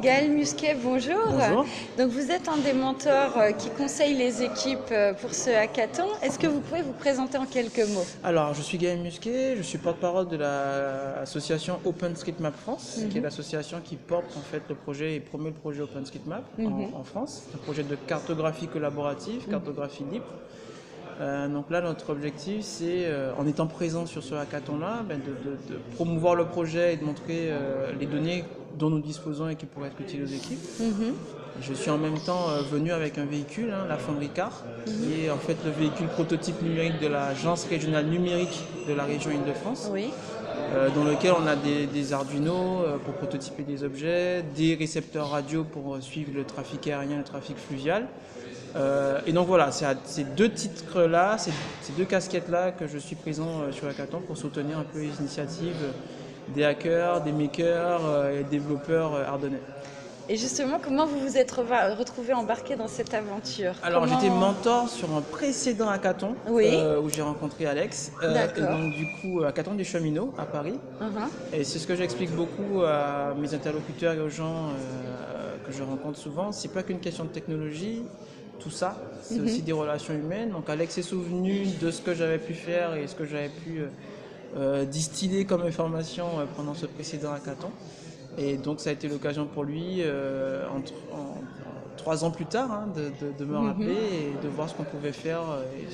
Gaël Musquet, bonjour. Bonjour. Donc vous êtes un des mentors qui conseille les équipes pour ce hackathon. Est-ce que vous pouvez vous présenter en quelques mots? Alors, je suis Gaël Musquet, je suis porte-parole de l'association OpenStreetMap France, qui est l'association qui porte en fait le projet et promeut le projet OpenStreetMap en France. C'est un projet de cartographie collaborative, cartographie libre. Donc là, notre objectif, c'est, en étant présent sur ce hackathon-là, de promouvoir le projet et de montrer les données dont nous disposons et qui pourraient être utiles aux équipes. Je suis en même temps venu avec un véhicule, la Fonderie Car, qui est en fait le véhicule prototype numérique de l'agence régionale numérique de la région Île-de-France, Oui. dans lequel on a des Arduino pour prototyper des objets, des récepteurs radio pour suivre le trafic aérien, le trafic fluvial. Et donc voilà, c'est à ces deux titres-là, ces deux casquettes-là que je suis présent sur Hackathon pour soutenir un peu les initiatives des hackers, des makers et développeurs ardennais. Et justement, comment vous vous êtes retrouvé embarqué dans cette aventure? Alors j'étais mentor sur un précédent hackathon où j'ai rencontré Alex. Et donc du coup, hackathon des cheminots à Paris. Et c'est ce que j'explique beaucoup à mes interlocuteurs et aux gens que je rencontre souvent. C'est pas qu'une question de technologie, tout ça, c'est aussi des relations humaines. Donc Alex s'est souvenu de ce que j'avais pu faire et ce que j'avais pu distiller comme information pendant ce précédent hackathon. Et donc ça a été l'occasion pour lui, 3 ans plus tard, de me rappeler et de voir ce qu'on pouvait faire et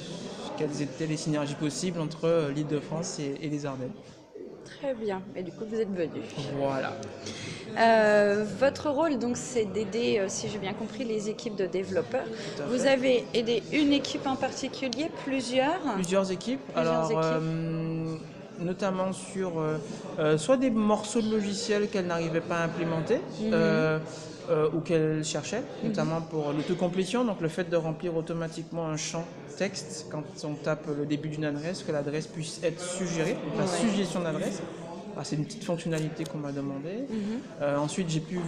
quelles étaient les synergies possibles entre l'Île-de-France et les Ardennes. Très bien. Et du coup, vous êtes venu. Voilà. Votre rôle, donc, c'est d'aider, si j'ai bien compris, les équipes de développeurs. Vous avez aidé une équipe en particulier, plusieurs? Plusieurs équipes. Notamment sur soit des morceaux de logiciels qu'elle n'arrivait pas à implémenter ou qu'elle cherchait, notamment pour l'autocomplétion, donc le fait de remplir automatiquement un champ texte quand on tape le début d'une adresse, que l'adresse puisse être suggérée, donc la suggestion d'adresse. C'est une petite fonctionnalité qu'on m'a demandé. Ensuite, j'ai pu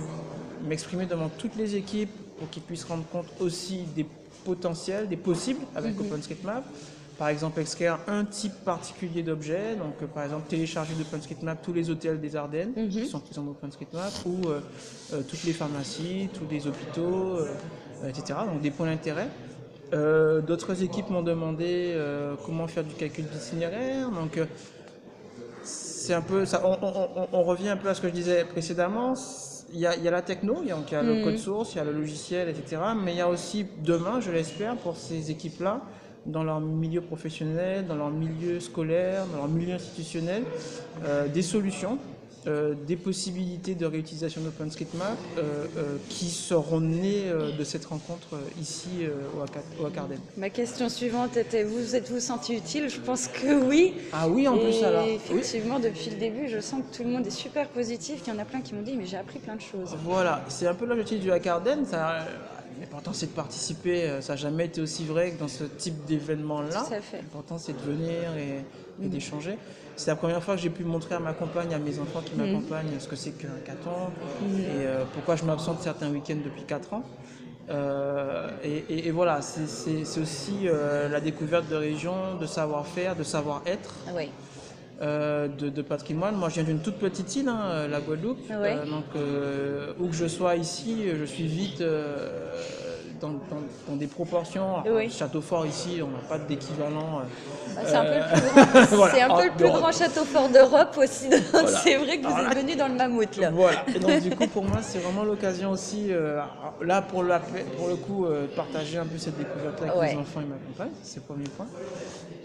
m'exprimer devant toutes les équipes pour qu'ils puissent rendre compte aussi des potentiels, des possibles avec OpenStreetMap. Par exemple, extraire un type particulier d'objet, donc par exemple télécharger d'OpenStreetMap tous les hôtels des Ardennes qui sont présents dans OpenStreetMap, ou toutes les pharmacies, tous les hôpitaux, etc. Donc des points d'intérêt. D'autres équipes m'ont demandé comment faire du calcul d'itinéraire. Donc c'est un peu ça. On revient un peu à ce que je disais précédemment. Il y a la techno, il y a le code source, il y a le logiciel, etc. Mais il y a aussi demain, je l'espère, pour ces équipes-là, dans leur milieu professionnel, dans leur milieu scolaire, dans leur milieu institutionnel, des solutions, des possibilités de réutilisation d'OpenStreetMap qui seront nées de cette rencontre ici au Hackarden. Ma question suivante était, vous êtes-vous senti utile? Je pense que oui. Ah oui, en plus alors. Effectivement, depuis le début, je sens que tout le monde est super positif. Il y en a plein qui m'ont dit, mais j'ai appris plein de choses. Voilà, c'est un peu l'objectif du Hackarden. L'important c'est de participer, ça n'a jamais été aussi vrai que dans ce type d'événement-là. L'important c'est de venir et d'échanger. C'est la première fois que j'ai pu montrer à ma compagne, à mes enfants qui m'accompagnent, ce que c'est qu'un hackathon et pourquoi je m'absente certains week-ends depuis 4 ans. Et voilà, c'est aussi la découverte de régions, de savoir-faire, de savoir-être. De patrimoine. Moi, je viens d'une toute petite île, la Guadeloupe. Donc, où que je sois ici, je suis vite dans des proportions. Château Fort, ici, on n'a pas d'équivalent. C'est un peu le plus grand, c'est un peu le plus grand château fort d'Europe aussi. Donc c'est vrai que vous êtes venu dans le mammouth là. Voilà. Et donc du coup, pour moi, c'est vraiment l'occasion aussi, là pour le coup, de partager un peu cette découverte-là avec les enfants et ma compagne. C'est le premier point.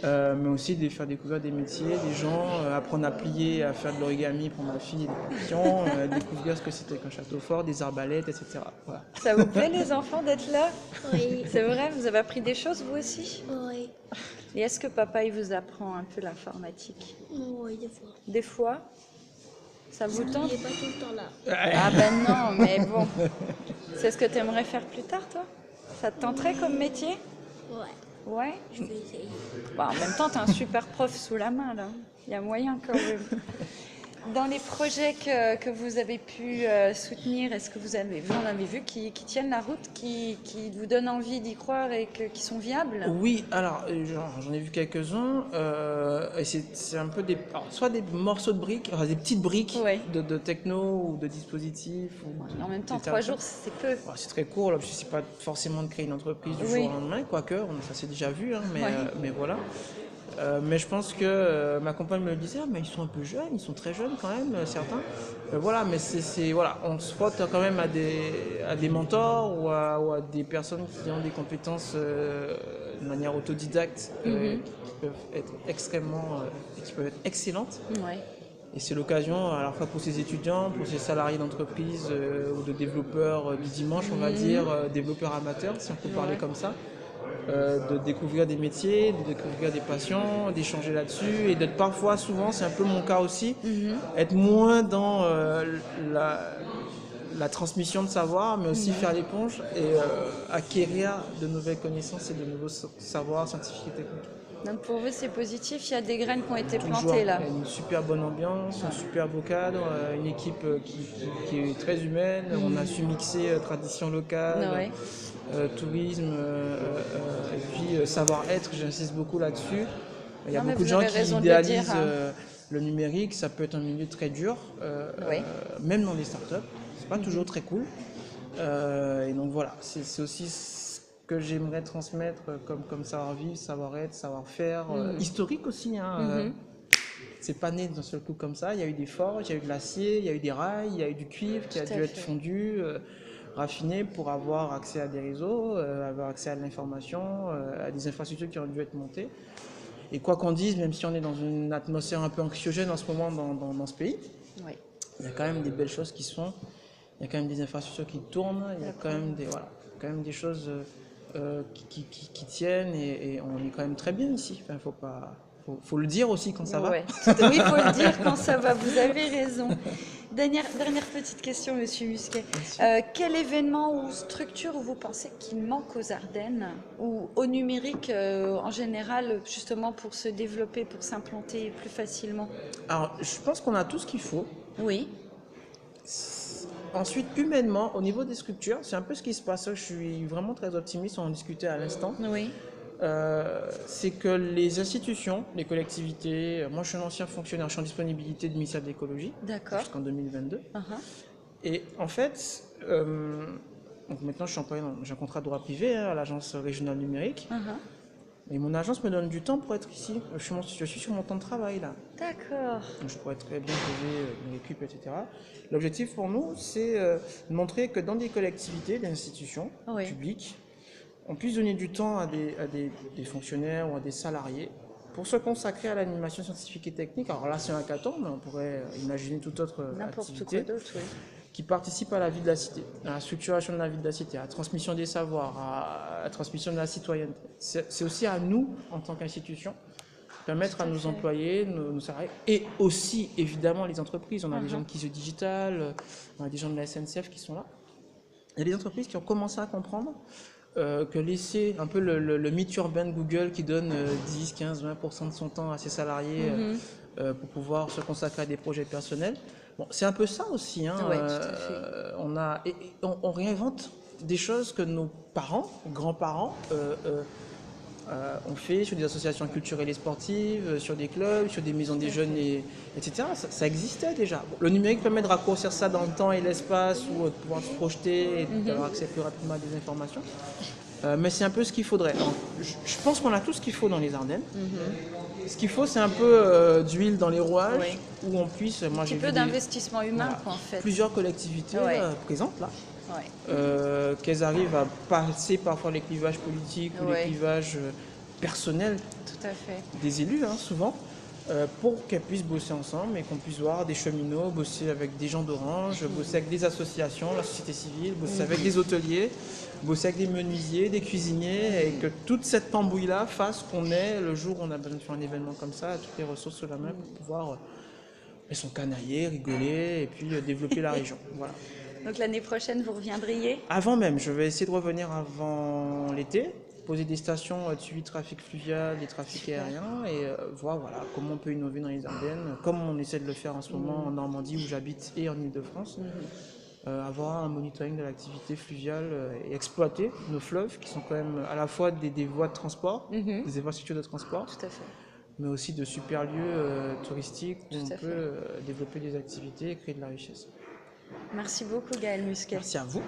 Mais aussi de faire découvrir des métiers, des gens, apprendre à plier, à faire de l'origami pour ma fille, des questions, découvrir ce que c'était qu'un château fort, des arbalètes, etc. Voilà. Ça vous plaît les enfants d'être là? Oui. C'est vrai, vous avez appris des choses vous aussi? Oui. Et est-ce que papa il vous apprend un peu l'informatique? Oui, des fois. Des fois? Ça vous tente? Il n'est pas tout le temps là. Ah ben non, mais bon. C'est ce que tu aimerais faire plus tard toi? Ça te tenterait comme métier? Ouais. Ouais? Je vais essayer. Bah, en même temps, tu as un super prof sous la main là. Il y a moyen quand même. Dans les projets que vous avez pu soutenir, est-ce que vous en avez vu qui tiennent la route, qui vous donnent envie d'y croire et qui sont viables? Oui, alors j'en ai vu quelques-uns, et c'est un peu soit des morceaux de briques, enfin, des petites briques Ouais. de techno ou de dispositifs. En même temps, des 3 tas- jours, c'est peu. C'est très court, l'objectif c'est pas forcément de créer une entreprise du Oui. jour au lendemain, quoique, ça s'est déjà vu, hein, Ouais. mais voilà. Mais je pense que ma compagne me le disait, mais ils sont un peu jeunes, ils sont très jeunes quand même, certains. Voilà, mais voilà, on se frotte quand même à des mentors ou à des personnes qui ont des compétences de manière autodidacte, qui peuvent être qui peuvent être excellentes. Ouais. Et c'est l'occasion à la fois pour ces étudiants, pour ces salariés d'entreprise ou de développeurs du dimanche, on va dire, développeurs amateurs, si on peut parler comme ça, de découvrir des métiers, de découvrir des passions, d'échanger là-dessus et d'être parfois, souvent, c'est un peu mon cas aussi, être moins dans la transmission de savoir, mais aussi faire l'éponge et acquérir de nouvelles connaissances et de nouveaux savoirs scientifiques et techniques. Donc pour vous, c'est positif, il y a des graines qui ont été Toujours, plantées là. il y a une super bonne ambiance, un super beau cadre, une équipe qui est très humaine. On a su mixer tradition locale, Ouais. tourisme et puis savoir-être, j'insiste beaucoup là-dessus. Il y a Non, mais beaucoup de vous gens avez qui raison de le idéalisent dire, le numérique, ça peut être un milieu très dur, Oui. même dans les startups, c'est pas toujours très cool. Et donc voilà, c'est aussi ce que j'aimerais transmettre comme savoir-vivre, savoir-être, savoir-faire, historique aussi. Hein, c'est pas né d'un seul coup comme ça, il y a eu des forges, il y a eu de l'acier, il y a eu des rails, il y a eu du cuivre qui a Tout à dû être fait. fondu, raffiné pour avoir accès à des réseaux, avoir accès à de l'information, à des infrastructures qui ont dû être montées. Et quoi qu'on dise, même si on est dans une atmosphère un peu anxiogène en ce moment dans ce pays, Oui. il y a quand même des belles choses qui se font, il y a quand même des infrastructures qui tournent, il y a quand même des choses qui tiennent et on est quand même très bien ici. Enfin, faut le dire aussi quand ça va. Ouais. Oui, il faut le dire quand ça va, vous avez raison. Dernière petite question, Monsieur Musquet. Quel événement ou structure vous pensez qu'il manque aux Ardennes ou au numérique en général, justement pour se développer, pour s'implanter plus facilement? Alors, je pense qu'on a tout ce qu'il faut. Oui. Ensuite, humainement, au niveau des structures, c'est un peu ce qui se passe. Je suis vraiment très optimiste, on en discutait à l'instant. Oui. C'est que les institutions, les collectivités, moi je suis un ancien fonctionnaire, je suis en disponibilité du ministère de l'écologie jusqu'en 2022. Et en fait, donc maintenant je suis employé, j'ai un contrat de droit privé à l'agence régionale numérique. Et mon agence me donne du temps pour être ici. Je suis sur mon temps de travail là. D'accord. Donc je pourrais être très bien posé, l'équipe, etc. L'objectif pour nous, c'est de montrer que dans des collectivités, des institutions publiques, on puisse donner du temps à des fonctionnaires ou à des salariés pour se consacrer à l'animation scientifique et technique. Alors là, c'est un hackathon, mais on pourrait imaginer toute autre activité qui participe à la vie de la cité, à la structuration de la vie de la cité, à la transmission des savoirs, à la transmission de la citoyenneté. C'est aussi à nous, en tant qu'institution, permettre à nos employés, nos salariés, et aussi, évidemment, les entreprises. On a des gens de Kizio Digital, on a des gens de la SNCF qui sont là. Il y a des entreprises qui ont commencé à comprendre que laisser un peu le mythe urbain de Google qui donne 10, 15, 20% de son temps à ses salariés pour pouvoir se consacrer à des projets personnels. Bon, c'est un peu ça aussi. Hein, tout à fait. On réinvente des choses que nos parents, grands-parents, ont fait sur des associations culturelles et sportives, sur des clubs, sur des maisons des jeunes, etc. Ça existait déjà. Bon, le numérique permet de raccourcir ça dans le temps et l'espace, ou de pouvoir se projeter et d'avoir accès plus rapidement à des informations. Mais c'est un peu ce qu'il faudrait. Alors, je pense qu'on a tout ce qu'il faut dans les Ardennes. Ce qu'il faut, c'est un peu d'huile dans les rouages, où on puisse... Un petit peu d'investissement humain, quoi, en fait. Plusieurs collectivités présentes là. Qu'elles arrivent à passer parfois les clivages politiques ou les clivages personnels des élus, hein, souvent, pour qu'elles puissent bosser ensemble et qu'on puisse voir des cheminots bosser avec des gens d'Orange, bosser avec des associations, la société civile, bosser avec des hôteliers, bosser avec des menuisiers, des cuisiniers, et que toute cette tambouille-là fasse qu'on ait, le jour où on a besoin de faire un événement comme ça, toutes les ressources sous la main pour pouvoir s'encanailler, rigoler et puis développer la région. Voilà. Donc l'année prochaine, vous reviendriez? Avant même, je vais essayer de revenir avant l'été poser des stations de suivi de trafic fluvial, des trafics Super. aériens et voir voilà, comment on peut innover dans les Ardennes, comme on essaie de le faire en ce moment en Normandie où j'habite et en Île-de-France. Avoir un monitoring de l'activité fluviale et exploiter nos fleuves qui sont quand même à la fois des voies de transport, des infrastructures de transport, Tout à fait. mais aussi de super lieux touristiques où Tout on à peut développer des activités et créer de la richesse. Merci beaucoup Gaël Musquet. Merci à vous.